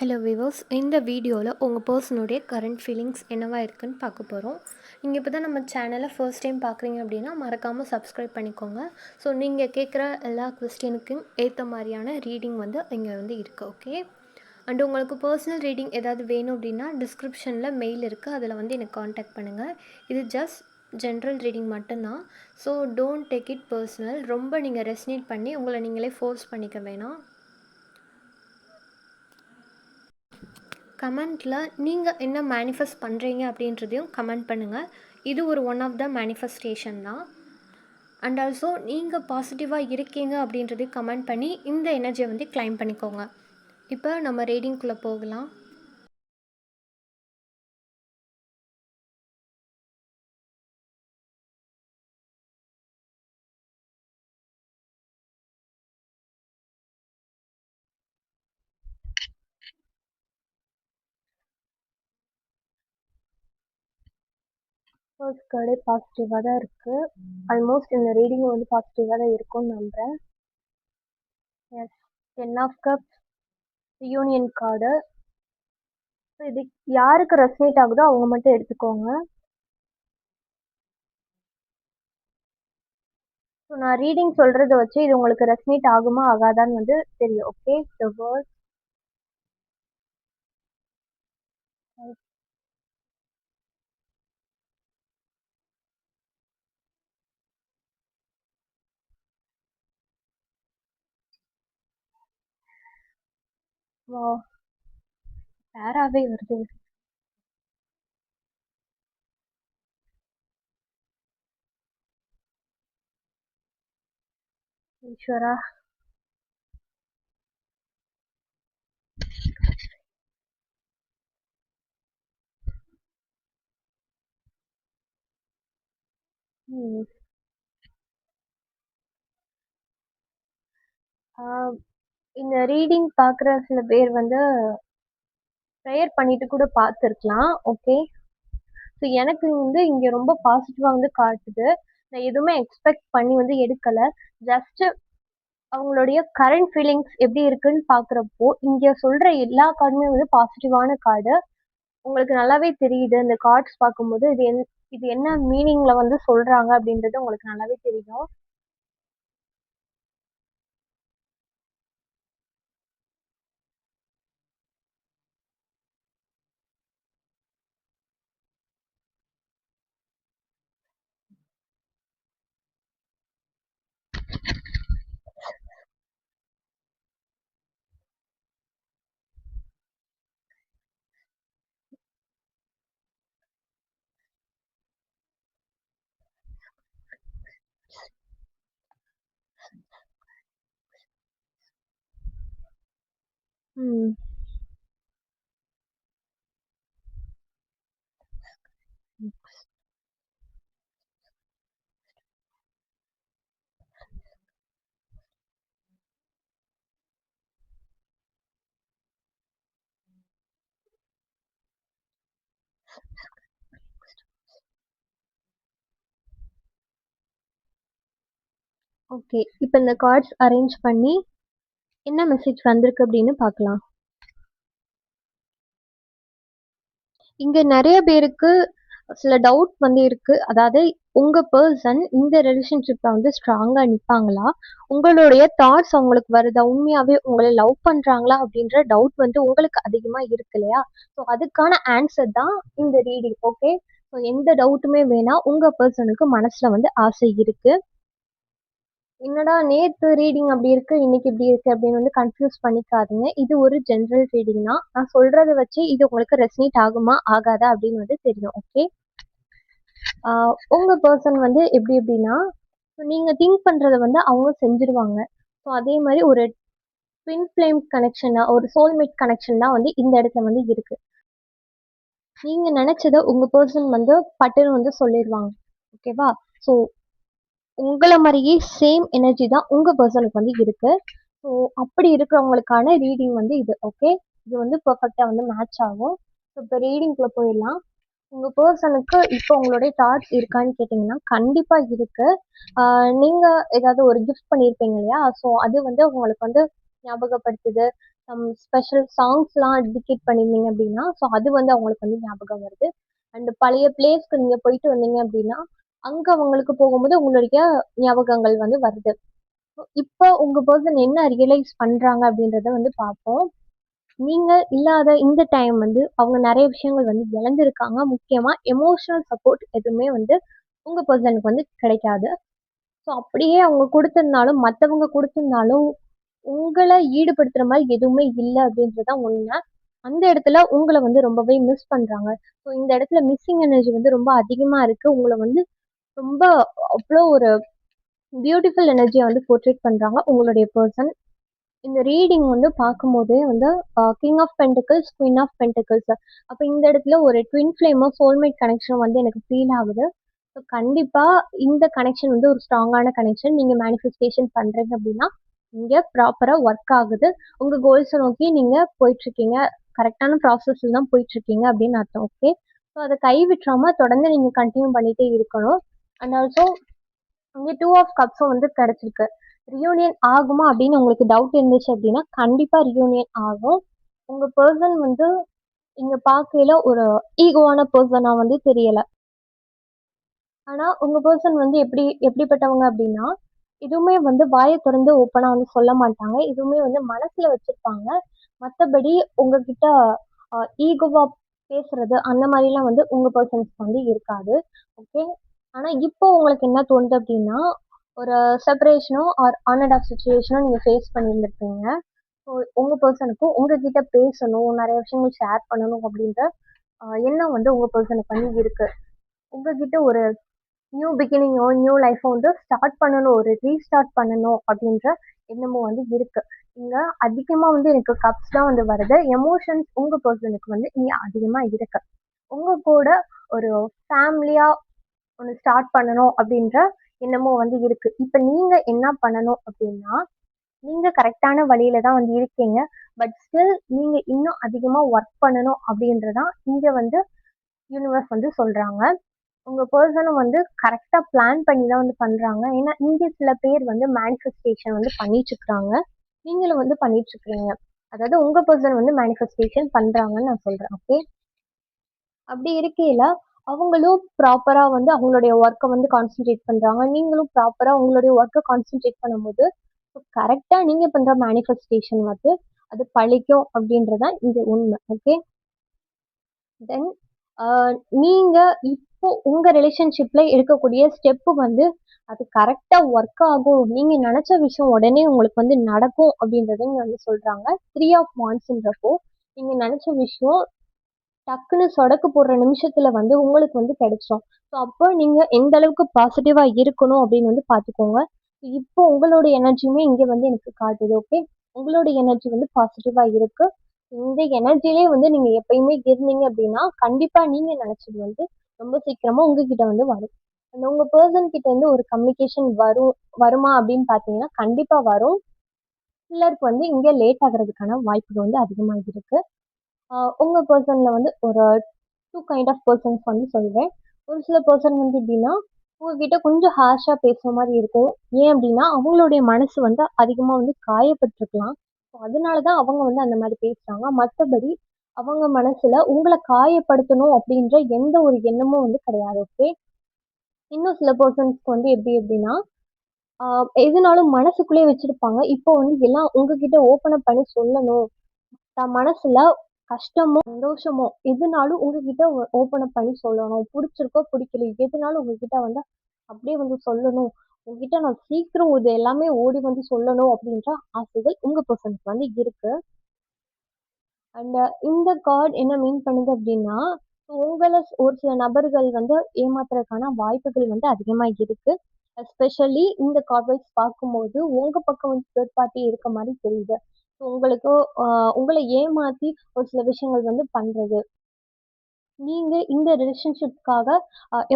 Hello viewers, இந்த வீடியோவில் உங்கள் பர்சனுடைய கரண்ட் ஃபீலிங்ஸ் என்னவா இருக்குன்னு பார்க்க போகிறோம். நீங்கள் இப்போ தான் நம்ம சேனலை ஃபர்ஸ்ட் டைம் பார்க்குறீங்க அப்படின்னா மறக்காமல் சப்ஸ்கிரைப் பண்ணிக்கோங்க. ஸோ நீங்கள் கேட்குற எல்லா கொஸ்டினுக்கும் ஏற்ற மாதிரியான ரீடிங் இங்கே இருக்குது. ஓகே, அண்ட் உங்களுக்கு பர்சனல் ரீடிங் ஏதாவது வேணும் அப்படின்னா டிஸ்கிரிப்ஷனில் மெயில் இருக்குது, அதில் எனக்கு காண்டாக்ட் பண்ணுங்கள். இது ஜஸ்ட் ஜென்ரல் ரீடிங் மட்டும்தான். So don't take it personal. ரொம்ப நீங்கள் ரெஸ்னேட் பண்ணி உங்களை நீங்களே ஃபோர்ஸ் பண்ணிக்க வேணாம். கமெண்ட்டில் நீங்கள் என்ன மேனிஃபெஸ்ட் பண்ணுறீங்க அப்படின்றதையும் கமெண்ட் பண்ணுங்கள். இது ஒரு ஒன் ஆஃப் த மேனிஃபெஸ்டேஷன் தான். அண்ட் ஆல்சோ நீங்கள் பாசிட்டிவாக இருக்கீங்க அப்படின்றதையும் கமெண்ட் பண்ணி இந்த எனர்ஜியை கிளைம் பண்ணிக்கோங்க. இப்போ நம்ம ரீடிங்குள்ளே போகலாம். ஃபர்ஸ்ட் கார்டே பாசிட்டிவாக தான் இருக்குது. ஆல்மோஸ்ட் இந்த ரீடிங் பாசிட்டிவாக தான் இருக்கும்னு நம்புகிறேன். Yes, 10 of cups, union card. So இது யாருக்கு ரெசனேட் ஆகுதோ அவங்க மட்டும் எடுத்துக்கோங்க. ஸோ நான் ரீடிங் சொல்கிறத வச்சு இது உங்களுக்கு ரெசனேட் ஆகுமா ஆகாதான்னு தெரியும். ஓகே, த வேர்ட் பேராவே வருது. ஈஸ்வரா, இந்த ரீடிங் பார்க்குற சில பேர் ப்ரேயர் பண்ணிட்டு கூட பார்த்துருக்கலாம். ஓகே, ஸோ எனக்கு இங்கே ரொம்ப பாசிட்டிவாக காட்டுது. நான் எதுவுமே எக்ஸ்பெக்ட் பண்ணி எடுக்கலை. ஜஸ்ட்டு அவங்களுடைய கரண்ட் ஃபீலிங்ஸ் எப்படி இருக்குன்னு பார்க்குறப்போ இங்கே சொல்கிற எல்லா கார்டுமே பாசிட்டிவான கார்டு. உங்களுக்கு நல்லாவே தெரியுது இந்த கார்ட்ஸ் பார்க்கும்போது இது என்ன மீனிங்கில் சொல்கிறாங்க அப்படின்றது உங்களுக்கு நல்லாவே தெரியும். ஓகே, இப்போ இந்த கார்ட்ஸ் அரேஞ்ச் பண்ணி என்ன மெசேஜ் வந்திருக்கு அப்படின்னு பார்க்கலாம். இங்க நிறைய பேருக்கு சில டவுட் இருக்கு. அதாவது உங்க பர்சன் இந்த ரிலேஷன்ஷிப்ல ஸ்ட்ராங்கா நிப்பாங்களா, உங்களுடைய தாட்ஸ் அவங்களுக்கு வருதா, உண்மையாவே உங்களை லவ் பண்றாங்களா அப்படின்ற டவுட் உங்களுக்கு அதிகமா இருக்கு இல்லையா? ஸோ அதுக்கான ஆன்சர் தான் இந்த ரீடிங். ஓகே, ஸோ எந்த டவுட்டுமே வேணாம், உங்க பர்சனுக்கு மனசுல ஆசை இருக்கு. என்னடா நேத்து ரீடிங் அப்படி இருக்கு, இன்னைக்கு இப்படி இருக்கு அப்படின்னு கன்ஃபியூஸ் பண்ணிக்காதீங்க. இது ஒரு ஜென்ரல் ரீடிங் தான். நான் சொல்றதை வச்சு இது உங்களுக்கு ரெசனேட் ஆகுமா ஆகாதா அப்படின்னு தெரியும். ஓகே, உங்க பர்சன் எப்படி எப்படின்னா நீங்க திங்க் பண்றத அவங்க செஞ்சிருவாங்க. ஸோ அதே மாதிரி ஒரு ட்வின் ஃப்ளேம் கனெக்ஷனா, ஒரு சோல்மேட் கனெக்ஷன் தான் இந்த இடத்துல இருக்கு. நீங்க நினைச்சத உங்க பர்சன் பட்டுன்னு சொல்லிடுவாங்க. ஓகேவா? ஸோ உங்களை மாதிரியே சேம் எனர்ஜி தான் உங்க பர்சனுக்கு இருக்கு. ஸோ அப்படி இருக்கிறவங்களுக்கான ரீடிங் இது. ஓகே, இது பெர்ஃபெக்டா மேட்ச் ஆகும். ஸோ இப்போ ரீடிங்குள்ள போயிடலாம். உங்க பர்சனுக்கு இப்போ உங்களுடைய தாட்ஸ் இருக்கான்னு கேட்டிங்கன்னா கண்டிப்பா இருக்கு. நீங்க ஏதாவது ஒரு கிஃப்ட் பண்ணியிருப்பீங்க இல்லையா? ஸோ அது உங்களுக்கு ஞாபகப்படுத்துது. சம் ஸ்பெஷல் சாங்ஸ்லாம் டெடிகேட் பண்ணியிருந்தீங்க அப்படின்னா, ஸோ அது வந்து அவங்களுக்கு வந்து ஞாபகம் வருது. அண்ட் பழைய பிளேஸ்க்கு நீங்க போயிட்டு வந்தீங்க அப்படின்னா, அங்க அவங்களுக்கு போகும்போது உங்களுடைய ஞாபகங்கள் வந்து வருது. இப்போ உங்க பெர்சன் என்ன ரியலைஸ் பண்றாங்க அப்படின்றத வந்து பார்ப்போம். நீங்க இல்லாத இந்த டைம் வந்து அவங்க நெறைய விஷயங்கள் வந்து இழந்திருக்காங்க. முக்கியமா எமோஷனல் சப்போர்ட் எதுவுமே வந்து உங்க பெர்சனுக்கு வந்து கிடைக்காது. ஸோ அப்படியே அவங்க குடுத்திருந்தாலும், மத்தவங்க குடுத்திருந்தாலும், உங்கள ஈடுபடுத்துற மாரி எதுவுமே இல்ல அப்படின்றது தான் உண்ம. அந்த இடத்துல உங்கள வந்து ரொம்பவே மிஸ் பண்றாங்க. ஸோ இந்த இடத்துல மிஸ்ஸிங் எனர்ஜி வந்து ரொம்ப அதிகமா இருக்கு. உங்கள வந்து ரொம்ப அவ்ளோ ஒரு பியூட்டிஃபுல் எனர்ஜிய வந்து போர்ட்ரேட் பண்றாங்க உங்களுடைய பெர்சன். இந்த ரீடிங் வந்து பார்க்கும்போதே வந்து king of pentacles, queen of pentacles. அப்ப இந்த இடத்துல ஒரு ட்வின் ஃப்ளேமோ, சோல்மேட் கனெக்ஷன் வந்து எனக்கு ஃபீல் ஆகுது. ஸோ கண்டிப்பா இந்த கனெக்ஷன் வந்து ஒரு ஸ்ட்ராங்கான கனெக்ஷன். நீங்க மேனிஃபெஸ்டேஷன் பண்றீங்க அப்படின்னா, இங்க ப்ராப்பரா ஒர்க் ஆகுது. உங்க கோல்ஸ நோக்கி நீங்க போயிட்டுருக்கீங்க. கரெக்ட்டான ப்ராசஸ்ல தான் போயிட்டுருக்கீங்க அப்படின்னு அர்த்தம். ஓகே. ஸோ அத கைவிட்றாம தொடர்ந்து நீங்க கன்டின்யூ பண்ணிட்டே இருக்கணும். அண்ட் ஆல்சோ இங்க 2 ஆஃப் கப்ஸும் வந்து கிடைச்சிருக்கு. ரியூனியன் ஆகுமா அப்படின்னு உங்களுக்கு டவுட் இருந்துச்சு அப்படின்னா, கண்டிப்பா ரியூனியன் ஆகும். உங்க பெர்சன் வந்து இங்க பார்க்கையில ஒரு ஈகோவான பெர்சனா வந்து தெரியல. ஆனா உங்க பெர்சன் வந்து எப்படிப்பட்டவங்க அப்படின்னா, எதுவுமே வந்து வாய தொறந்து ஓப்பனா வந்து சொல்ல மாட்டாங்க. எதுவுமே வந்து மனசுல வச்சிருப்பாங்க. மத்தபடி உங்ககிட்ட ஈகோவா பேசுறது அந்த மாரிலாம் வந்து உங்க பெர்சன்ஸ்க்கு வந்து இருக்காது. ஓகே. ஆனா இப்போ உங்களுக்கு என்ன தோணுது அப்படின்னா, ஒரு செப்பரேஷனோ ஆர் ஆன் அண்ட் ஆஃப் சிச்சுவேஷனோ நீங்க ஃபேஸ் பண்ணியிருந்திருப்பீங்க. ஸோ உங்க பெர்சனுக்கும் உங்ககிட்ட பேசணும், நெறைய விஷயங்கள் ஷேர் பண்ணணும் அப்படின்ற எண்ணம் வந்து உங்க பெர்சனுக்கு வந்து இருக்கு. உங்ககிட்ட ஒரு நியூ பிகினிங்கோ, நியூ லைஃபோ வந்து ஸ்டார்ட் பண்ணணும். ஒரு ரீஸ்டார்ட் பண்ணணும் அப்படின்ற எண்ணமும் வந்து இருக்கு. இங்க அதிகமா வந்து எனக்கு கப்ஸ் தான் வந்து வருது. எமோஷன்ஸ் உங்க பெர்சனுக்கு வந்து இங்க அதிகமா இருக்கு. உங்க கூட ஒரு ஃபேமிலியா ஒண்ணு ஸ்டார்ட் பண்ணணும் அப்படின்ற எண்ணமும் வந்து இருக்கு. இப்ப நீங்க என்ன பண்ணணும் அப்படின்னா, நீங்க கரெக்ட்டான வழியில தான் வந்து இருக்கீங்க. பட் ஸ்டில் நீங்க இன்னும் அதிகமா ஒர்க் பண்ணணும் அப்படின்றது தான் இங்க வந்து யூனிவர்ஸ் வந்து சொல்றாங்க. உங்க பெர்சனும் வந்து கரெக்ட்டா பிளான் பண்ணி தான் வந்து பண்றாங்க. ஏன்னா, இங்க சில பேர் வந்து மேனிஃபெஸ்டேஷன் வந்து பண்ணிட்டுருக்காங்க. நீங்களும் வந்து பண்ணிட்டுருக்கிறீங்க. அதாவது உங்க பெர்சன் வந்து மேனிஃபெஸ்டேஷன் பண்றாங்கன்னு நான் சொல்றேன். ஓகே. அப்படி இருக்கையில, அவங்களும் ப்ராப்பரா வந்து அவங்களுடைய ஒர்க்க வந்து கான்சன்ட்ரேட் பண்றாங்க. நீங்களும் ப்ராப்பரா உங்களுடைய ஒர்க்க கான்சன்ட்ரேட் பண்ணும்போது, கரெக்ட்டா நீங்க பண்ற மேனிஃபெஸ்டேஷன் வந்து அது பழிக்கும் அப்படின்றது தான் இங்க உண்மை. ஓகே. தென் அ நீங்க இப்போ உங்க ரிலேஷன்ஷிப்ல எடுக்கக்கூடிய ஸ்டெப் வந்து அது கரெக்ட்டா ஒர்க் ஆகும். நீங்க நெனச்ச விஷயம் உடனே உங்களுக்கு வந்து நடக்கும் அப்படின்றத இங்க வந்து சொல்றாங்க. 3 ஆஃப் வாண்ட்ஸ்ன்றப்போ, நீங்க நெனச்ச விஷயம் டக்குன்னு சொடக்கு போடுற நிமிஷத்துல வந்து உங்களுக்கு வந்து கிடைச்சிரும். ஸோ அப்போ நீங்க எந்த அளவுக்கு பாசிட்டிவா இருக்கணும் அப்படின்னு வந்து பார்த்துக்கோங்க. இப்போ உங்களோட எனர்ஜியுமே இங்க வந்து எனக்கு காட்டுது. ஓகே. உங்களோட எனர்ஜி வந்து பாசிட்டிவா இருக்கு. இந்த எனர்ஜிலே வந்து நீங்க எப்பயுமே இருந்தீங்க அப்படின்னா, கண்டிப்பா நீங்க நினைச்சது வந்து ரொம்ப சீக்கிரமா உங்ககிட்ட வந்து வரும். அந்த உங்க பெர்சன் கிட்ட இருந்து ஒரு கம்யூனிகேஷன் வருமா அப்படின்னு பார்த்தீங்கன்னா, கண்டிப்பா வரும். சிலருக்கு வந்து இங்க லேட் ஆகுறதுக்கான வாய்ப்புகள் வந்து அதிகமா இருக்கு. உங்க பெர்சன்ல வந்து ஒரு 2 கைண்ட் ஆஃப் பெர்சன்ஸ் வந்து சொல்றேன். ஒரு சில பெர்சன் வந்து எப்படின்னா, உங்ககிட்ட கொஞ்சம் ஹார்ஷா பேசுற மாரி இருக்கும். ஏன் அப்படின்னா, அவங்களுடைய மனசு வந்து அதிகமா வந்து காயப்பட்டுருக்கலாம். ஸோ அதனால தான் அவங்க வந்து அந்த மாரி பேசுறாங்க. மத்தபடி அவங்க மனசுல உங்கள காயப்படுத்தணும் அப்படின்ற எந்த ஒரு எண்ணமும் வந்து கிடையாது. ஓகே. இன்னும் சில பெர்சன்ஸ்க்கு வந்து எப்படி எப்படின்னா, ஆ எதுனாலும் மனசுக்குள்ளேயே வச்சிருப்பாங்க. இப்போ வந்து எல்லாம் உங்ககிட்ட ஓப்பன் அப் பண்ணி சொல்லணும். தன் மனசுல கஷ்டமோ, சந்தோஷமோ எதுனாலும் உங்ககிட்ட ஓப்பன் அப் பண்ணி சொல்லணும். புடிச்சிருக்கோ, பிடிக்கலையோ எதுனாலும் உங்ககிட்ட வந்து அப்படியே வந்து சொல்லணும். உங்ககிட்ட நான் சீக்கிரம் இது எல்லாமே ஓடி வந்து சொல்லணும் அப்படின்ற ஆசைகள் உங்க பெர்சனுக்கு வந்து இருக்கு. அண்ட் இந்த கார்ட் என்ன மீன் பண்ணுது அப்படின்னா, உங்கள ஒரு சில நபர்கள் வந்து ஏமாத்துறதுக்கான வாய்ப்புகள் வந்து அதிகமா இருக்கு. எஸ்பெஷலி இந்த கார்ட் வைஸ் பார்க்கும்போது, உங்க பக்கம் வந்து தேர்ட் பார்ட்டி இருக்க மாரி தெரியுது. ஸோ உங்களுக்கு அ உங்கள ஏமாத்தி ஒரு சில விஷயங்கள் வந்து பண்றது. நீங்க இந்த ரிலேஷன்ஷிப்காக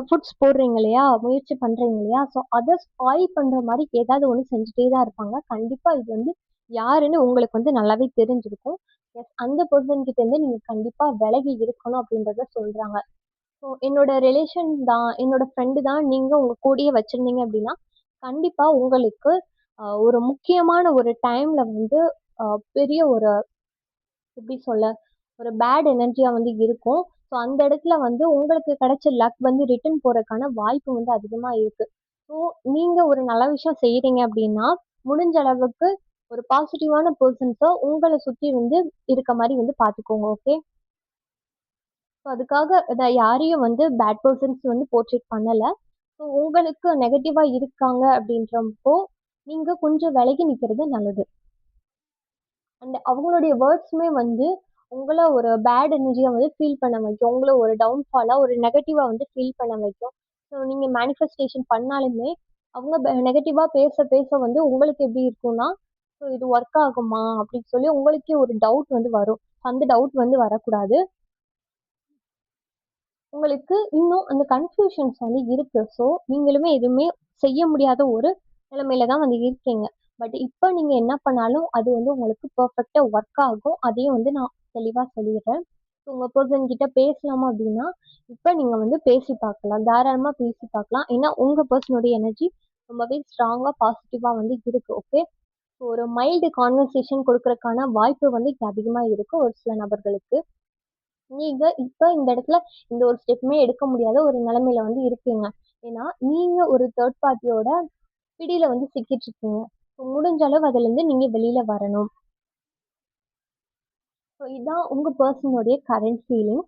எஃபோர்ட்ஸ் போடுறீங்க இல்லையா? முயற்சி பண்றீங்க இல்லையா? ஸோ அத ஸ்பாயில் பண்ற மாரி ஏதாவது ஒண்ணு செஞ்சுட்டே தான் இருப்பாங்க. கண்டிப்பா இது வந்து யாருன்னு உங்களுக்கு வந்து நல்லாவே தெரிஞ்சிருக்கும். எஸ் அந்த பெர்சன் கிட்ட இருந்து நீங்க கண்டிப்பா விலகி இருக்கணும் அப்படின்றத சொல்றாங்க. ஸோ என்னோட ரிலேஷன் தான், என்னோட ஃப்ரெண்டு தான் நீங்க உங்க கூடயே வச்சிருந்தீங்க அப்படின்னா, கண்டிப்பா உங்களுக்கு ஒரு முக்கியமான ஒரு டைம்ல வந்து அ பெரிய ஒரு எப்படி சொல்ல? ஒரு பேட் எனர்ஜியா வந்து இருக்கும். ஸோ அந்த இடத்துல வந்து உங்களுக்கு கிடைச்ச லக் வந்து ரிட்டர்ன் போறதுக்கான வாய்ப்பு வந்து அதிகமா இருக்கு. ஸோ நீங்க ஒரு நல்ல விஷயம் செய்றீங்க அப்படின்னா, முடிஞ்ச அளவுக்கு ஒரு பாசிட்டிவான பெர்சன்ஸ உங்கள சுத்தி வந்து இருக்க மாரி வந்து பார்த்துக்கோங்க. ஓகே. ஸோ அதுக்காக நான் யாரையும் வந்து பேட் பெர்சன்ஸ் வந்து போர்ட்ரேட் பண்ணல. ஸோ உங்களுக்கு நெகட்டிவா இருக்காங்க அப்படின்றப்போ, நீங்க கொஞ்சம் விலகி நிக்கிறது நல்லது. அண்ட் அவங்களுடைய வேர்ட்ஸுமே வந்து உங்கள ஒரு பேட் எனர்ஜியா வந்து ஃபீல் பண்ண வைக்கும். உங்கள ஒரு டவுன்ஃபாலா, ஒரு நெகட்டிவா வந்து ஃபீல் பண்ண வைக்கும். ஸோ நீங்க மேனிஃபெஸ்டேஷன் பண்ணாலுமே, அவங்க நெகட்டிவா பேச பேச வந்து உங்களுக்கு எப்படி இருக்கும்னா, ஸோ இது ஒர்க் ஆகுமா? அப்படின்னு சொல்லி உங்களுக்கே ஒரு டவுட் வந்து வரும். அந்த டவுட் வந்து வரக்கூடாது. உங்களுக்கு இன்னும் அந்த கன்ஃப்யூஷன்ஸ் வந்து இருக்கு. ஸோ, நீங்களுமே எதுவுமே செய்ய முடியாத ஒரு நிலைமையில தான் வந்து இருக்கீங்க. பட் இப்ப நீங்க என்ன பண்ணாலும் அது வந்து உங்களுக்கு பெர்ஃபெக்ட்டா ஒர்க் ஆகும். அதையும் வந்து நான் தெளிவா சொல்லிர்றேன். ஸோ உங்க பெர்சன் கிட்ட பேசலாமா அப்டின்னா, இப்ப நீங்க வந்து பேசி பார்க்கலாம். தாராளமா பேசி பார்க்கலாம். ஏன்னா, உங்க பெர்சனுடைய எனர்ஜி ரொம்பவே ஸ்ட்ராங்கா, பாசிட்டிவா வந்து இருக்கு. ஓகே. ஒரு மைல்டு கான்வர்சேஷன் குடுக்கறக்கான வாய்ப்பு வந்து இங்க அதிகமா இருக்கு ஒரு சில நபர்களுக்கு. நீங்க இப்ப இந்த இடத்துல இந்த ஒரு ஸ்டெப்புமே எடுக்க முடியாத ஒரு நிலைமையில வந்து இருக்கீங்க. ஏன்னா, நீங்க ஒரு தேர்ட் பார்ட்டியோட பிடியில வந்து சிக்கிட்டு இருக்கீங்க. ஸோ முடிஞ்ச அளவு அதுலருந்து நீங்க வெளியில வரணும். ஸோ இதான் உங்க பெர்சனுடைய கரண்ட் ஃபீலிங்ஸ்.